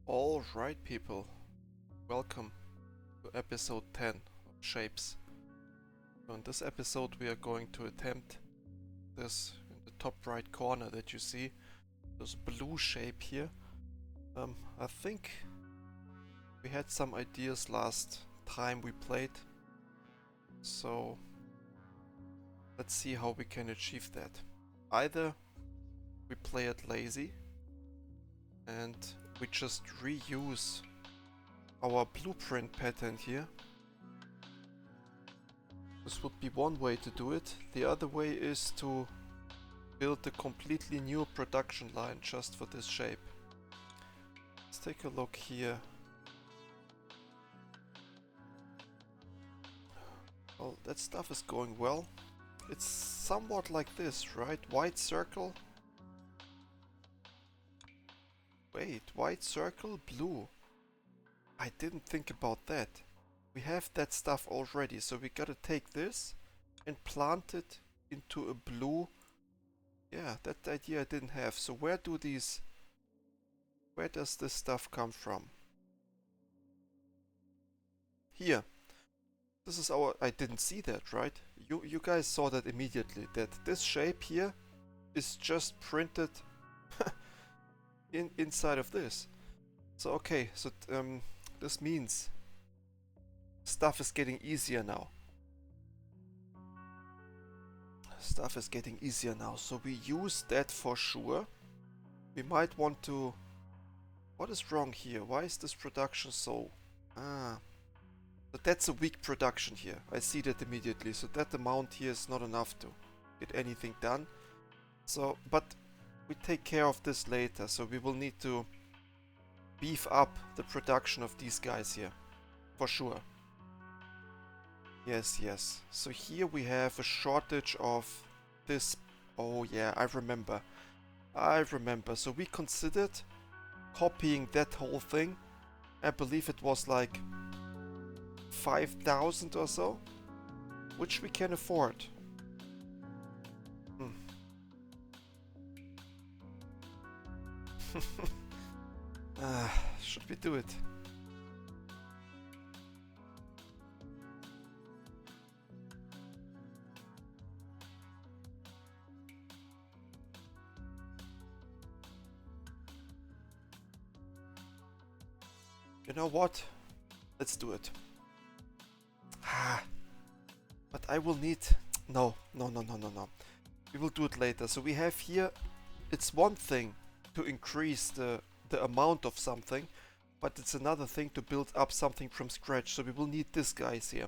Alright people, welcome to episode 10 of Shapes. So in this episode we are going to attempt this in the top right corner that you see, this blue shape here. I think we had some ideas last time we played, so let's see how we can achieve that. Either we play it lazy and we just reuse our blueprint pattern here. This would be one way to do it. The other way is to build a completely new production line just for this shape. Let's take a look here. Well, that stuff is going well. It's somewhat like this, right? White circle. Wait, white circle, blue. I didn't think about that. We have that stuff already, so we gotta take this and plant it into a blue. Yeah, that idea I didn't have. So where does this stuff come from? Here. This is our, I didn't see that, right? You guys saw that immediately, that this shape here is just printed inside of this. So okay, so this means stuff is getting easier now. Stuff is getting easier now, so we use that for sure. We might want to... What is wrong here? Why is this production so... But that's a weak production here. I see that immediately, so that amount here is not enough to get anything done. So, but we take care of this later, so we will need to beef up the production of these guys here, for sure. Yes. So here we have a shortage of this. Oh yeah, I remember. So we considered copying that whole thing. I believe it was like 5,000 or so, which we can afford. Should we do it? You know what? Let's do it. But I will need... No. We will do it later. So we have here... It's one thing to increase the amount of something, but it's another thing to build up something from scratch. So we will need these guys here.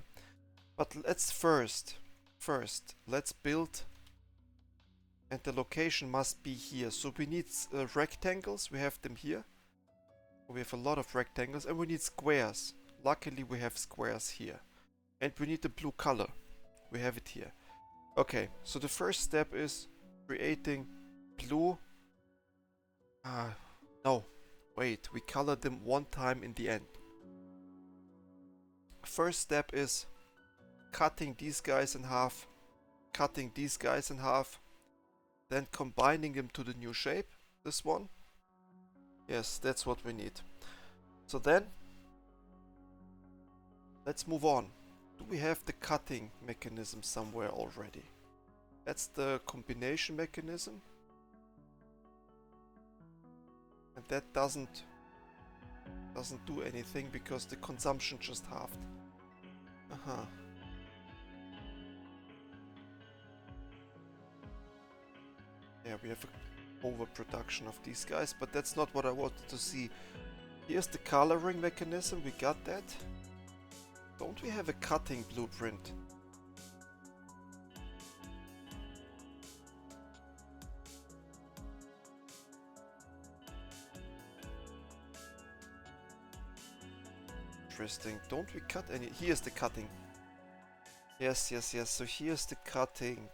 But let's first, let's build... And the location must be here. So we need rectangles. We have them here. We have a lot of rectangles. And we need squares. Luckily we have squares here. And we need the blue color. We have it here. Okay, so the first step is creating blue. No, wait, we color them one time in the end. First step is cutting these guys in half, cutting these guys in half, then combining them to the new shape. This one. Yes, that's what we need. So then, let's move on. Do we have the cutting mechanism somewhere already? That's the combination mechanism. And that doesn't do anything because the consumption just halved. Yeah, we have an overproduction of these guys, but that's not what I wanted to see. Here's the coloring mechanism, we got that. Don't we have a cutting blueprint? Interesting. Don't we cut any? Here's the cutting. Yes. So here's the cutting.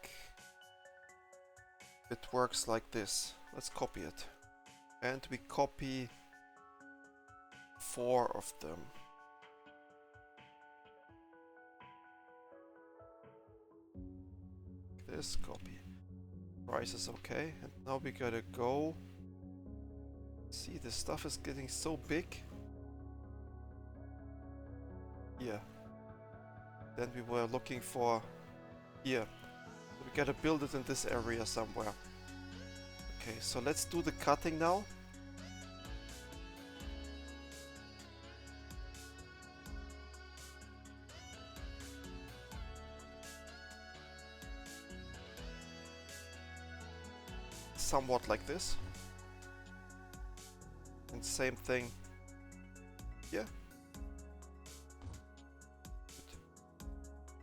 It works like this. Let's copy it. And we copy 4 of them. This copy. Price is okay. And now we gotta go See, this stuff is getting so big. Here. Then we were looking for here. We gotta build it in this area somewhere. Okay, so let's do the cutting now. Somewhat like this. And same thing here. Good.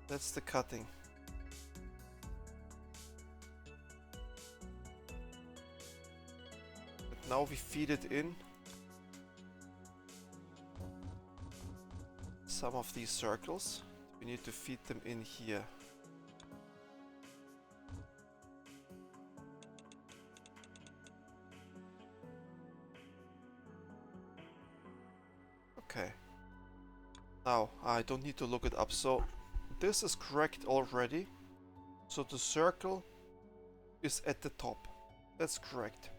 That's the cutting. And now we feed it in some of these circles. We need to feed them in here. Okay. Now, I don't need to look it up. So, this is correct already. So the circle is at the top. That's correct.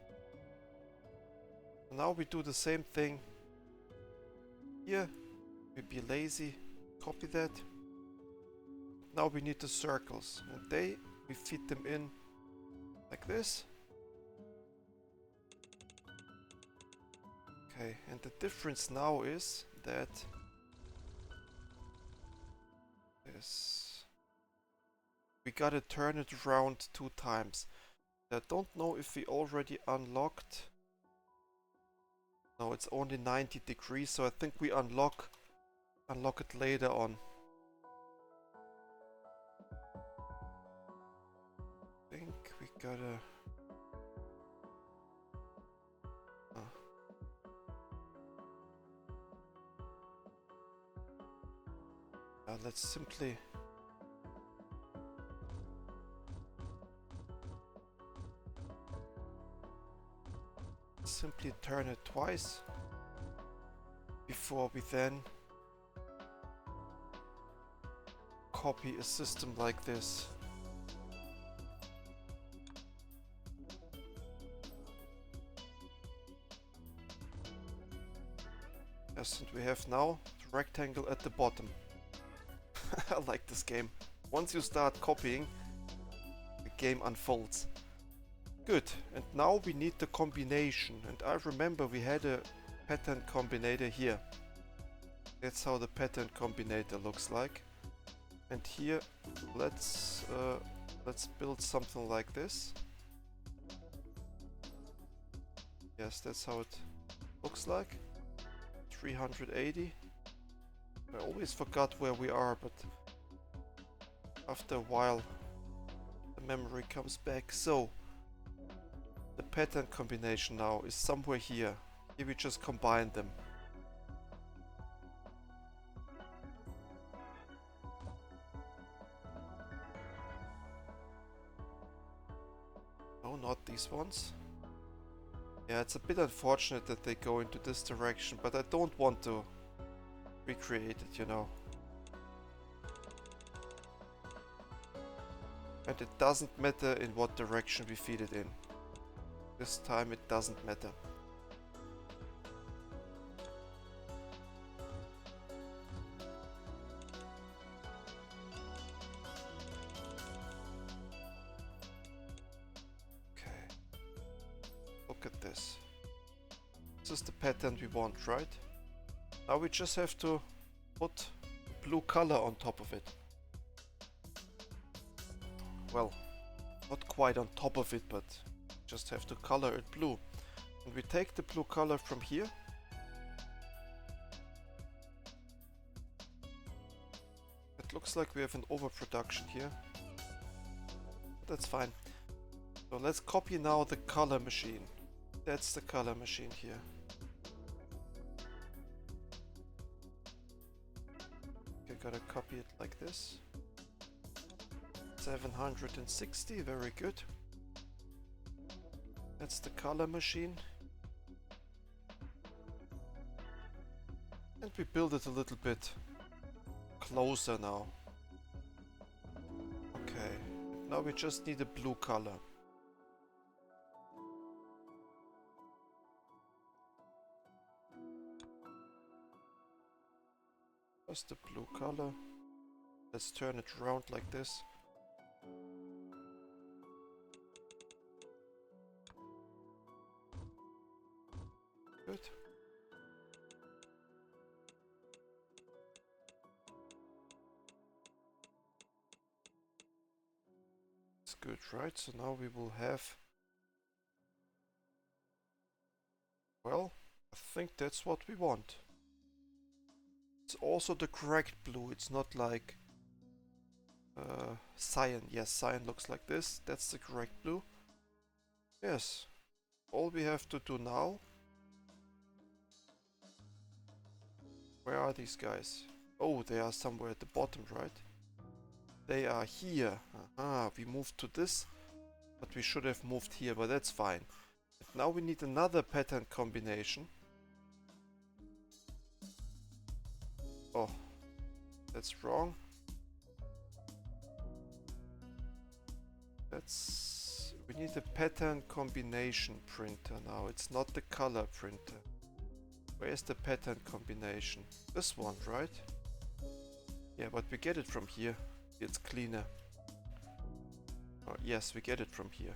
Now we do the same thing here. We be lazy. Copy that. Now we need the circles. And we feed them in like this. Okay, and the difference now is that we gotta turn it around 2 times. I don't know if we already unlocked. No, it's only 90 degrees, so I think we unlock it later on. I think we gotta. Let's simply turn it twice before we then copy a system like this. Yes, and we have now the rectangle at the bottom. I like this game. Once you start copying, the game unfolds. Good, and now we need the combination. And I remember we had a pattern combinator here. That's how the pattern combinator looks like. And here, let's build something like this. Yes, that's how it looks like. 380. I always forgot where we are, but after a while the memory comes back. So the pattern combination now is somewhere here. Here we just combine them. No, not these ones. Yeah, it's a bit unfortunate that they go into this direction, but I don't want to recreate it, you know. And it doesn't matter in what direction we feed it in. This time it doesn't matter. Okay. Look at this. This is the pattern we want, right? Now we just have to put blue color on top of it. Well, not quite on top of it, but just have to color it blue. And we take the blue color from here. It looks like we have an overproduction here. That's fine. So let's copy now the color machine. That's the color machine here. Gotta copy it like this. 760, very good. That's the color machine. And we build it a little bit closer now. Okay, now we just need a blue color. Just the blue color. Let's turn it around like this. Good. It's good, right? So now we will have... Well, I think that's what we want. It's also the correct blue. It's not like cyan. Yes, cyan looks like this. That's the correct blue. Yes. All we have to do now... Where are these guys? Oh, they are somewhere at the bottom, right? They are here. Aha, we moved to this, but we should have moved here, but that's fine. But now we need another pattern combination. Oh, that's wrong. We need a pattern combination printer now. It's not the color printer. Where's the pattern combination? This one, right? Yeah, but we get it from here. It's cleaner. Oh, yes, we get it from here.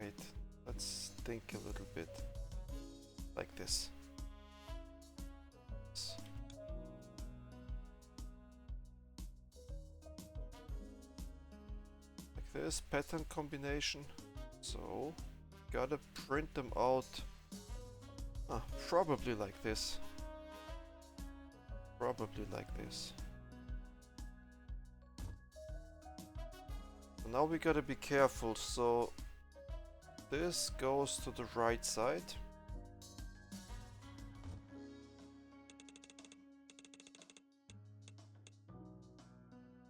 Wait, let's think a little bit. Like this. Like this, pattern combination. So, gotta print them out. Probably like this. Probably like this. So now we gotta be careful. So this goes to the right side.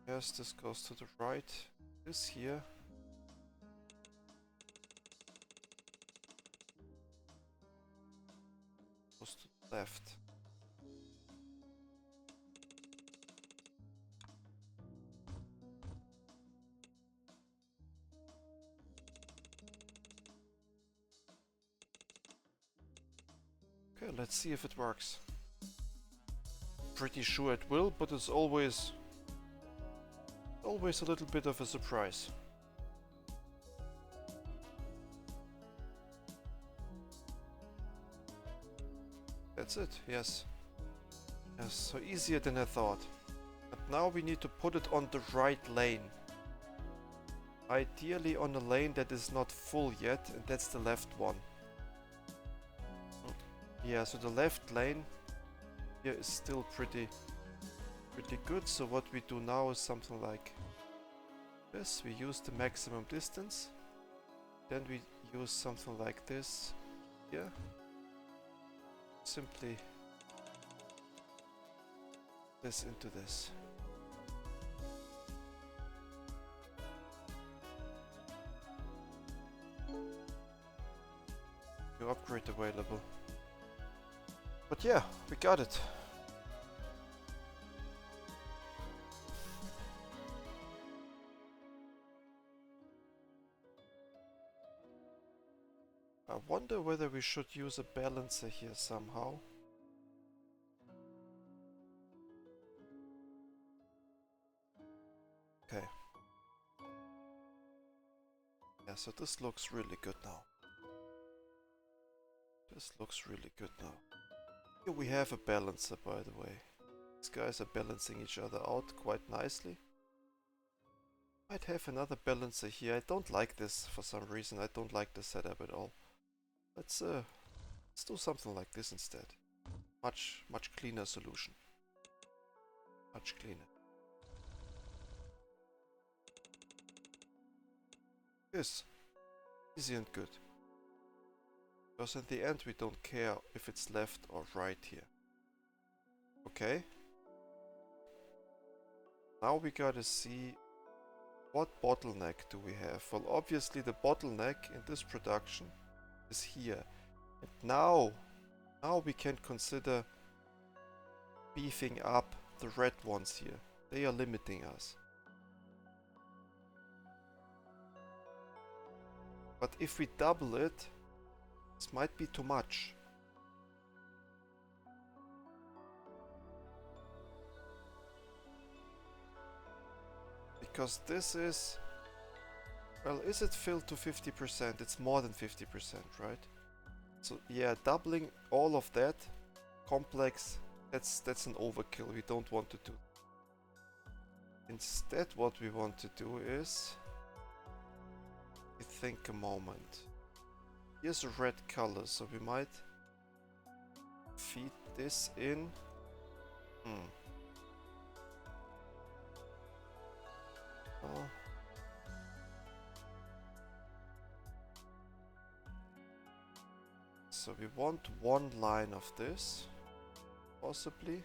Yes, this goes to the right. This here. Goes to the left. Okay, let's see if it works. Pretty sure it will, but it's always a little bit of a surprise. That's it, yes. Yes, so easier than I thought. But now we need to put it on the right lane. Ideally on a lane that is not full yet, and that's the left one. Yeah, so the left lane here is still pretty good. So what we do now is something like this. We use the maximum distance. Then we use something like this here. Simply this into this. New upgrade available. But yeah, we got it. I wonder whether we should use a balancer here somehow. Okay. Yeah, so this looks really good now. This looks really good now. Here we have a balancer, by the way. These guys are balancing each other out quite nicely. Might have another balancer here. I don't like this for some reason. I don't like the setup at all. Let's do something like this instead. Much cleaner solution. Much cleaner. Yes. Easy and good. Because in the end we don't care if it's left or right here. Okay. Now we gotta see what bottleneck do we have. Well, obviously the bottleneck in this production is here. And now we can consider beefing up the red ones here. They are limiting us. But if we double it, This might be too much. Because this is... Well, is it filled to 50%? It's more than 50%, right? So yeah, doubling all of that complex, that's an overkill. We don't want to do. Instead, what we want to do is... think a moment. Here's a red color, so we might feed this in. Oh. So we want one line of this, possibly.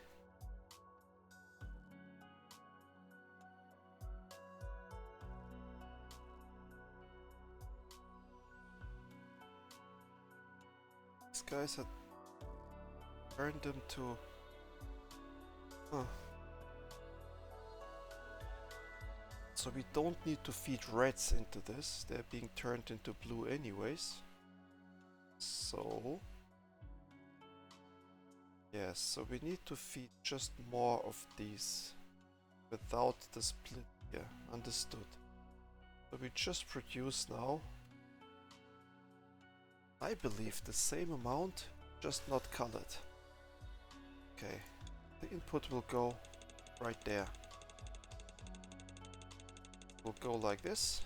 These guys had turned them to... So we don't need to feed reds into this, they're being turned into blue anyways. So... yes, so we need to feed just more of these without the split here, understood. So we just produce now, I believe, the same amount, just not colored. Okay, the input will go right there. Will go like this.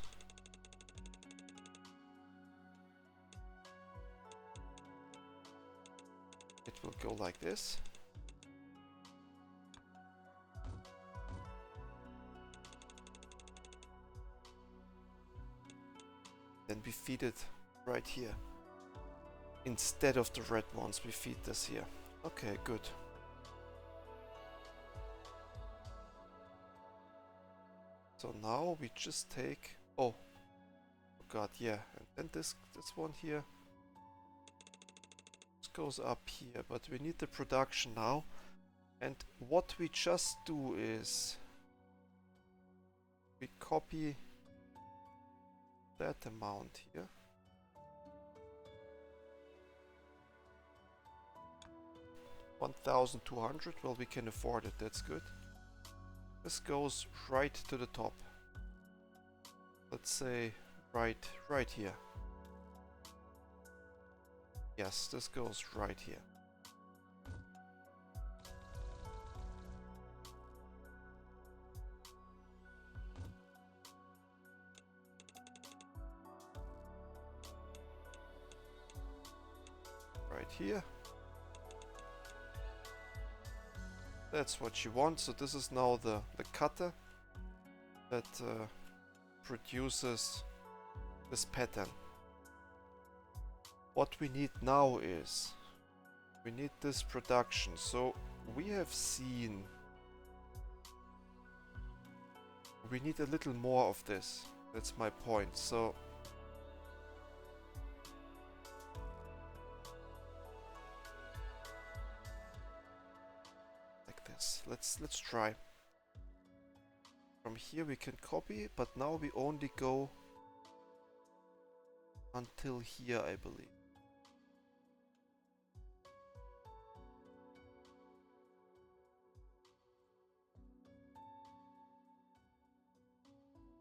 It will go like this. Then we feed it right here. Instead of the red ones, we feed this here. Okay, good. So now we just take... oh god, yeah. And then this one here. This goes up here, but we need the production now. And what we just do is... we copy that amount here. $1,200, well, we can afford it, that's good. This goes right to the top. Let's say right here. Yes, this goes right here. Right here. That's what you want. So this is now the cutter that produces this pattern. What we need now is we need this production. So we have seen we need a little more of this. That's my point. So let's try. From here we can copy, but now we only go until here, I believe.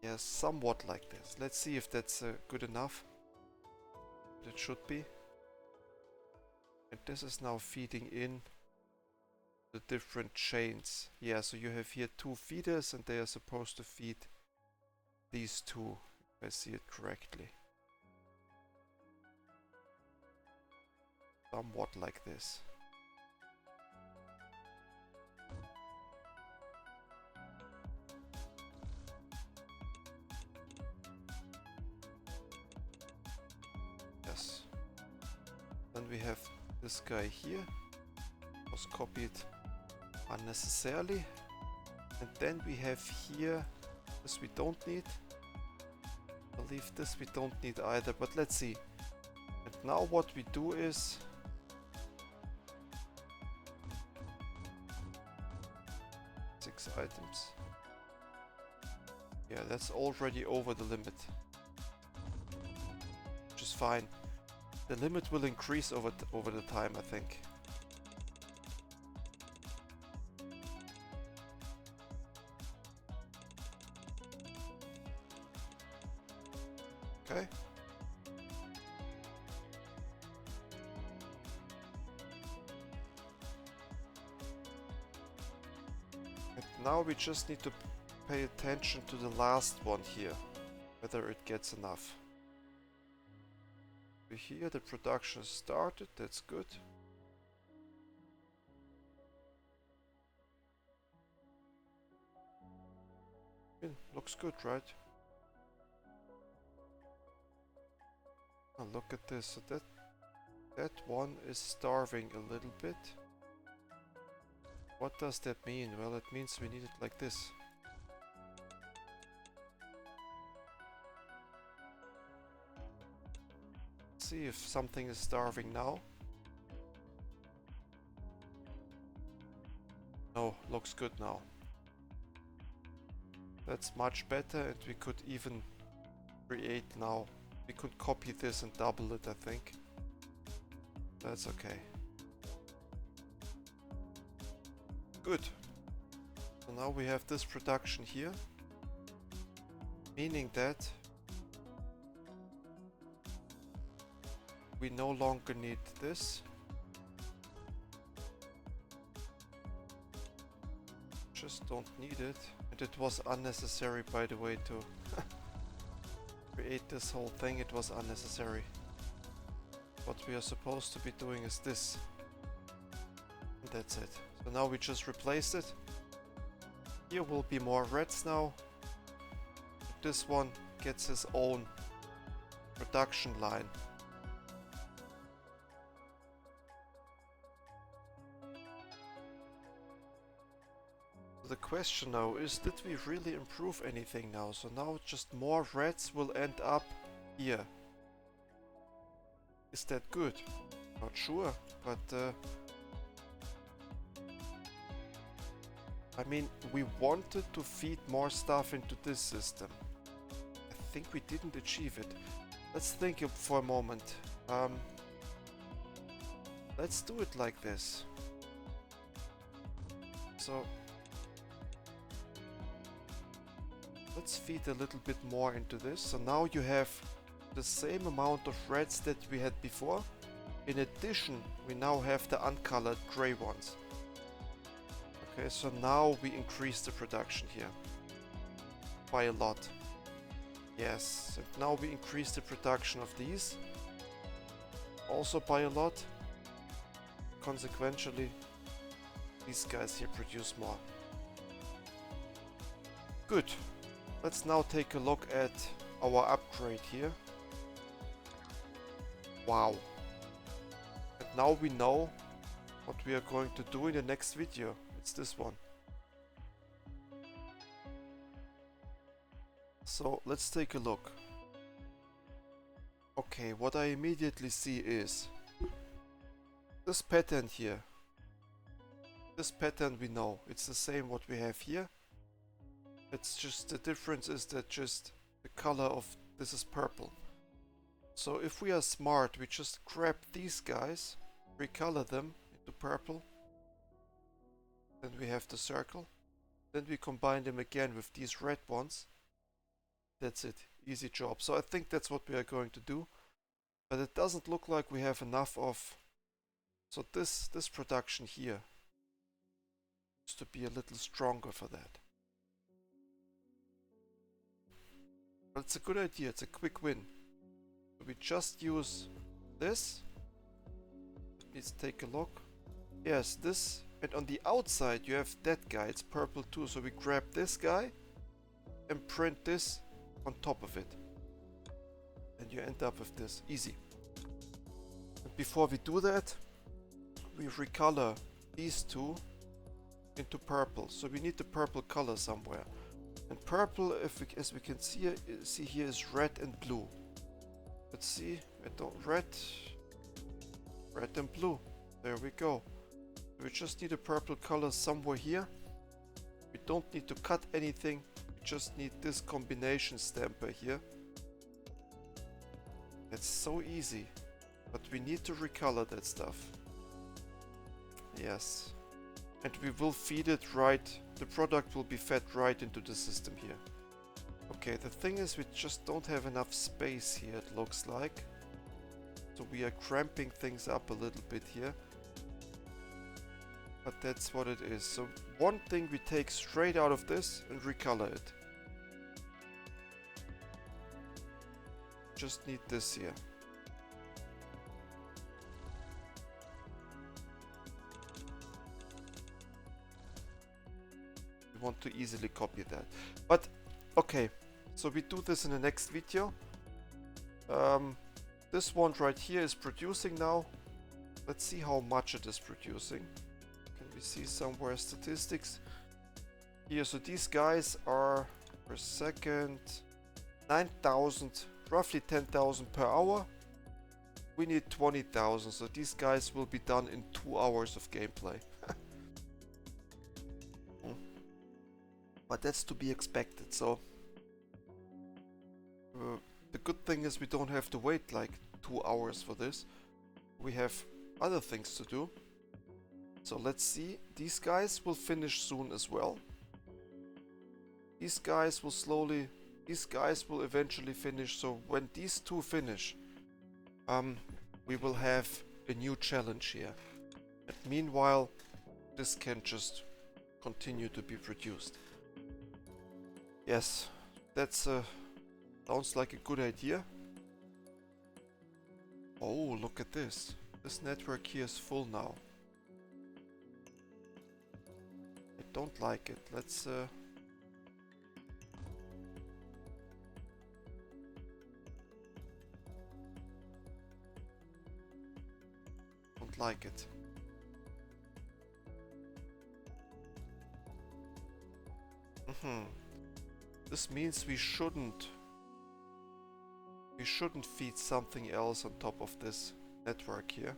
Yeah, somewhat like this. Let's see if that's good enough. It should be. And this is now feeding in the different chains. Yeah, so you have here two feeders and they are supposed to feed these two, if I see it correctly. Somewhat like this. Yes. Then we have this guy here. Was copied unnecessarily. And then we have here, this we don't need. I believe this we don't need either, but let's see. And now what we do is six items. Yeah, that's already over the limit. Which is fine. The limit will increase over the time, I think. Okay. And now we just need to pay attention to the last one here, whether it gets enough. Here the production started, that's good. Looks good, right? Oh, look at this. So that one is starving a little bit. What does that mean? Well, it means we need it like this. See if something is starving now. No, looks good now. That's much better, and we could even create now. We could copy this and double it, I think. That's okay. Good. So now we have this production here, meaning that we no longer need this. Just don't need it. And it was unnecessary, by the way, to create this whole thing. It was unnecessary. What we are supposed to be doing is this. And that's it. So now we just replaced it. Here will be more reds now. This one gets his own production line. The question now is, did we really improve anything now? So now just more reds will end up here. Is that good? Not sure, but I mean, we wanted to feed more stuff into this system. I think we didn't achieve it. Let's think for a moment. Let's do it like this. So let's feed a little bit more into this. So now you have the same amount of reds that we had before. In addition, we now have the uncolored gray ones. Okay, so now we increase the production here by a lot. Yes, and now we increase the production of these also by a lot. Consequentially, these guys here produce more. Good. Let's now take a look at our upgrade here. Wow. And now we know what we are going to do in the next video. It's this one. So let's take a look. Okay, what I immediately see is this pattern here. This pattern we know. It's the same what we have here. It's just the difference is that just the color of this is purple. So if we are smart, we just grab these guys, recolor them into purple. Then we have the circle. Then we combine them again with these red ones. That's it. Easy job. So I think that's what we are going to do. But it doesn't look like we have enough of... So this production here needs to be a little stronger for that. But it's a good idea. It's a quick win. So we just use this. Let's take a look. Yes, this... And on the outside you have that guy, it's purple too, so we grab this guy and print this on top of it. And you end up with this, easy. And before we do that, we recolor these two into purple. So we need the purple color somewhere. And purple, as we can see here, is red and blue. Let's see, red and blue, there we go. We just need a purple color somewhere here. We don't need to cut anything. We just need this combination stamper here. It's so easy. But we need to recolor that stuff. Yes. And we will feed it right. The product will be fed right into the system here. Okay, the thing is we just don't have enough space here, it looks like. So we are cramping things up a little bit here. But that's what it is. So one thing we take straight out of this and recolor it. Just need this here. We want to easily copy that. But okay, so we do this in the next video. This one right here is producing now. Let's see how much it is producing. Can we see somewhere statistics? Here, so these guys are per second 9,000, roughly 10,000 per hour. We need 20,000, so these guys will be done in 2 hours of gameplay. But that's to be expected, so the good thing is we don't have to wait like 2 hours for this. We have other things to do. So let's see, these guys will finish soon as well. These guys will eventually finish, so when these two finish, we will have a new challenge here. And meanwhile, this can just continue to be produced. Yes, that's sounds like a good idea. Oh, look at this. This network here is full now. I don't like it. Let's don't like it. This means we shouldn't feed something else on top of this network here,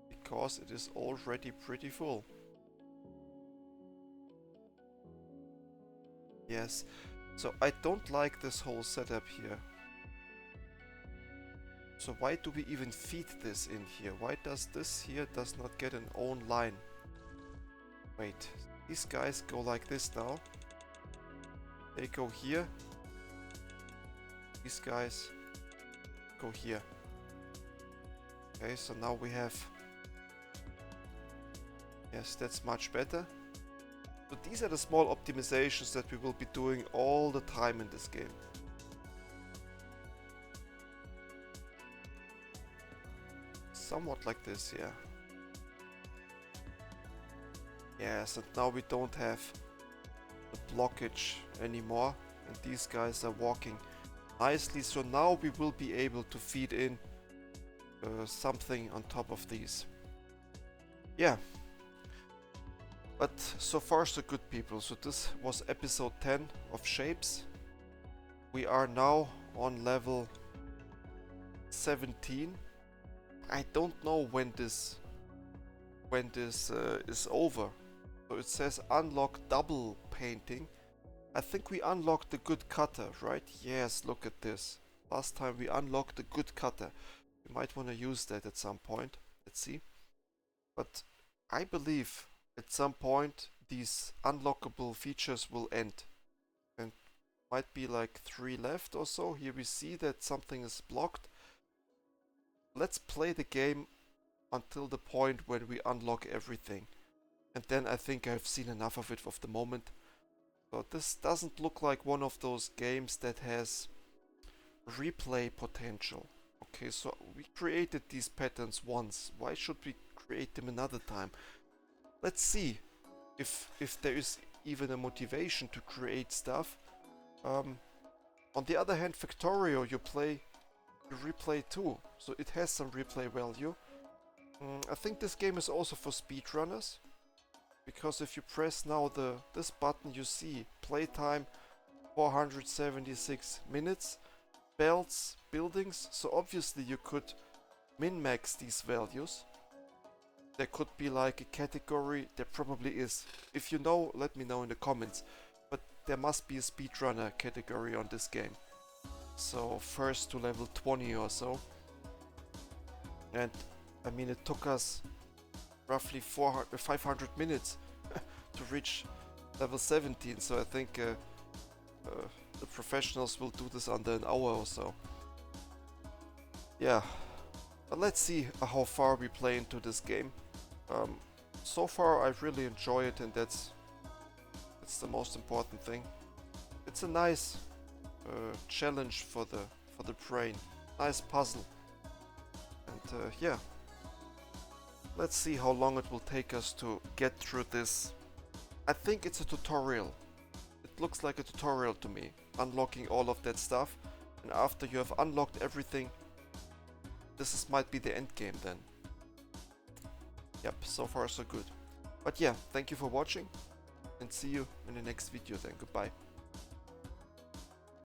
because it is already pretty full. Yes, so I don't like this whole setup here. So why do we even feed this in here? Why does this here does not get an own line? Wait, these guys go like this now. They go here. These guys go here. Okay, so now we have... Yes, that's much better. So these are the small optimizations that we will be doing all the time in this game. Somewhat like this, yeah. Yes, and now we don't have the blockage anymore, and these guys are walking nicely, so now we will be able to feed in something on top of these. Yeah. But so far so good, people. So this was episode 10 of Shapez. We are now on level 17. I don't know when this is over. So it says unlock double painting. I think we unlocked the good cutter, right? Yes, look at this. Last time we unlocked the good cutter. We might want to use that at some point. Let's see. But I believe at some point these unlockable features will end. And might be like 3 left or so. Here we see that something is blocked. Let's play the game until the point when we unlock everything. And then I think I've seen enough of it for the moment. So this doesn't look like one of those games that has replay potential. Okay, so we created these patterns once. Why should we create them another time? Let's see if there is even a motivation to create stuff. On the other hand, Factorio you replay too, so it has some replay value. I think this game is also for speedrunners, because if you press now this button, you see playtime 476 minutes, belts, buildings, so obviously you could min-max these values. There could be like a category, there probably is. If you know, let me know in the comments, but there must be a speedrunner category on this game. So first to level 20 or so. And I mean, it took us roughly 500 minutes to reach level 17, so I think the professionals will do this under an hour or so. Yeah, but let's see how far we play into this game. So far I really enjoy it, and that's the most important thing. It's a nice challenge for the brain, nice puzzle, and yeah. Let's see how long it will take us to get through this. I think it's a tutorial. It looks like a tutorial to me, unlocking all of that stuff, and after you have unlocked everything, might be the end game then. Yep, so far so good. But yeah, thank you for watching, and see you in the next video then. Goodbye.